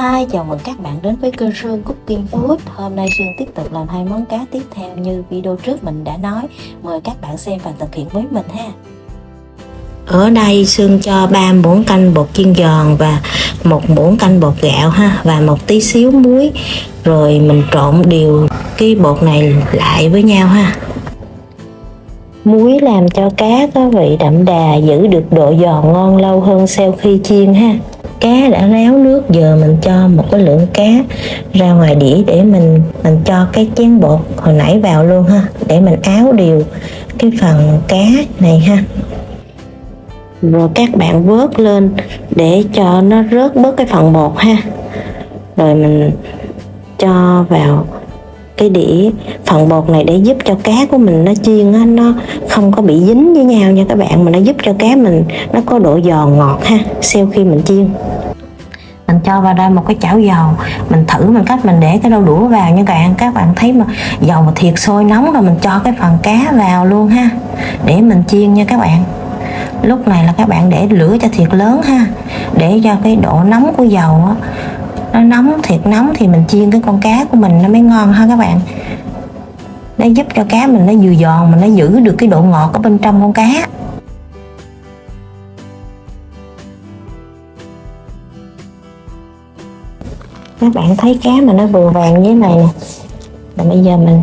Hi, chào mừng các bạn đến với kênh Sương Cooking Food. Hôm nay Sương tiếp tục làm hai món cá tiếp theo như video trước mình đã nói. Mời các bạn xem và thực hiện với mình ha. Ở đây Sương cho 3 muỗng canh bột chiên giòn và 1 muỗng canh bột gạo ha, và một tí xíu muối. Rồi mình trộn đều cái bột này lại với nhau ha. Muối làm cho cá có vị đậm đà, giữ được độ giòn ngon lâu hơn sau khi chiên ha. Cá đã ráo nước, giờ mình cho một cái lượng cá ra ngoài đĩa để mình cho cái chén bột hồi nãy vào luôn ha, để mình áo đều cái phần cá này ha. Rồi các bạn vớt lên để cho nó rớt bớt cái phần bột ha. Rồi mình cho vào cái đĩa phần bột này để giúp cho cá của mình nó chiên á, nó không có bị dính với nhau nha các bạn, mà nó giúp cho cá mình nó có độ giòn ngọt ha sau khi mình chiên. Mình cho vào đây một cái chảo dầu, mình thử bằng cách mình để cái đôi đũa vào nha các bạn thấy mà dầu mà thiệt sôi nóng rồi mình cho cái phần cá vào luôn ha để mình chiên nha các bạn. Lúc này là các bạn để lửa cho thiệt lớn ha, để cho cái độ nóng của dầu á, nó nóng thiệt nóng thì mình chiên cái con cá của mình nó mới ngon ha các bạn. Nó giúp cho cá mình nó vừa giòn mà nó giữ được cái độ ngọt ở bên trong con cá. Các bạn thấy cá mà nó vừa vàng như thế này nè, và bây giờ mình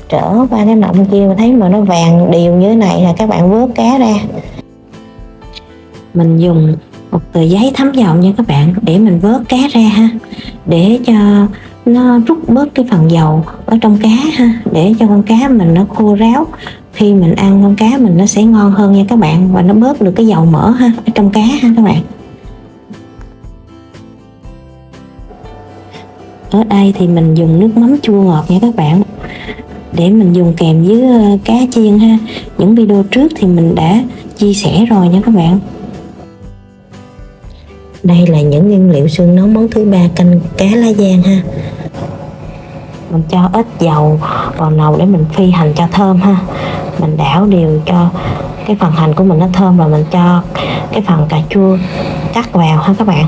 trở qua cái mặt bên kia, mình thấy mà nó vàng đều như thế này là các bạn vớt cá ra. Mình dùng một tờ giấy thấm dầu nha các bạn để mình vớt cá ra ha, để cho nó rút bớt cái phần dầu ở trong cá ha, để cho con cá mình nó khô ráo. Khi mình ăn con cá mình nó sẽ ngon hơn nha các bạn, và nó bớt được cái dầu mỡ ha ở trong cá ha các bạn. Ở đây thì mình dùng nước mắm chua ngọt nha các bạn, để mình dùng kèm với cá chiên ha. Những video trước thì mình đã chia sẻ rồi nha các bạn. Đây là những nguyên liệu Sương nấu món thứ 3 canh cá lá giang ha. Mình cho ít dầu vào nồi để mình phi hành cho thơm ha. Mình đảo đều cho cái phần hành của mình nó thơm, rồi mình cho cái phần cà chua cắt vào ha các bạn.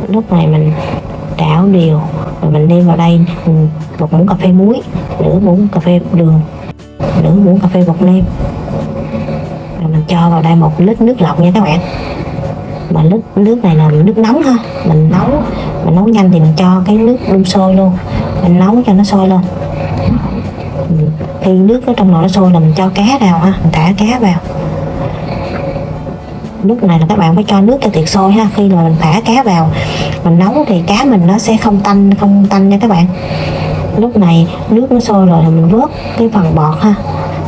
Lúc này mình đảo đều, rồi mình nêm vào đây 1 muỗng cà phê muối, nửa muỗng cà phê đường, nửa muỗng cà phê bột nêm. Rồi mình cho vào đây 1 lít nước lọc nha các bạn. Mà nước này là nước nóng ha, mình nấu nhanh thì mình cho cái nước đun sôi luôn, mình nấu cho nó sôi lên. Khi nước ở trong nồi nó sôi là mình cho cá vào ha, mình thả cá vào. Lúc này là các bạn phải cho nước cho thiệt sôi ha. Khi mà mình thả cá vào mình nấu thì cá mình nó sẽ không tanh nha các bạn. Lúc này nước nó sôi rồi thì mình vớt cái phần bọt ha,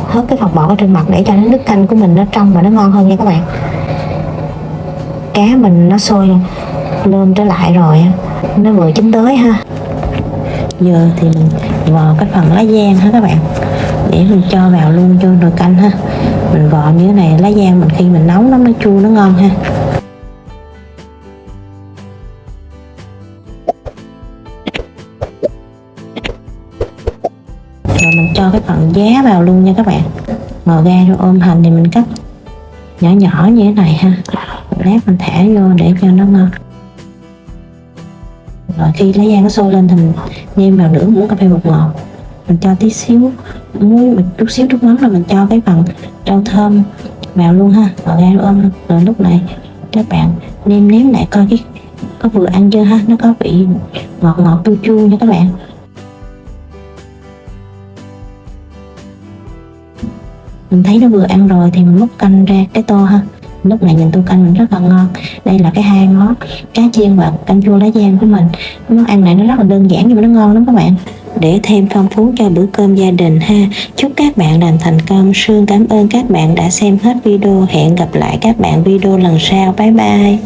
hớt cái phần bọt ở trên mặt để cho nước canh của mình nó trong và nó ngon hơn nha các bạn. Cá mình nó sôi lên trở lại rồi, nó vừa chín tới ha. Giờ thì mình vò cái phần lá giang ha các bạn, để mình cho vào luôn cho nồi canh ha. Mình vò như thế này, lá giang mình khi mình nấu nó chua nó ngon ha. Rồi mình cho cái phần giá vào luôn nha các bạn. Ngò ga rồi ôm hành thì mình cắt nhỏ nhỏ như thế này ha, lát mình thả vô để cho nó ngon. Rồi khi lá giang nó sôi lên thì mình nêm vào nửa muỗng cà phê bột ngọt, mình cho tí xíu muối, một chút xíu nước mắm, rồi mình cho cái phần rau thơm vào luôn ha, ngò ga rồi ôm. Rồi lúc này các bạn nêm nếm lại coi cái có vừa ăn chưa ha, nó có vị ngọt ngọt chua chua nha các bạn. Mình thấy nó vừa ăn rồi thì mình múc canh ra cái tô ha. Lúc này nhìn tô canh mình rất là ngon. Đây là cái hai món cá chiên và canh chua lá giang của mình. Món ăn này nó rất là đơn giản nhưng mà nó ngon lắm các bạn, để thêm phong phú cho bữa cơm gia đình ha. Chúc các bạn làm thành công. Sương cảm ơn các bạn đã xem hết video. Hẹn gặp lại các bạn video lần sau. Bye bye.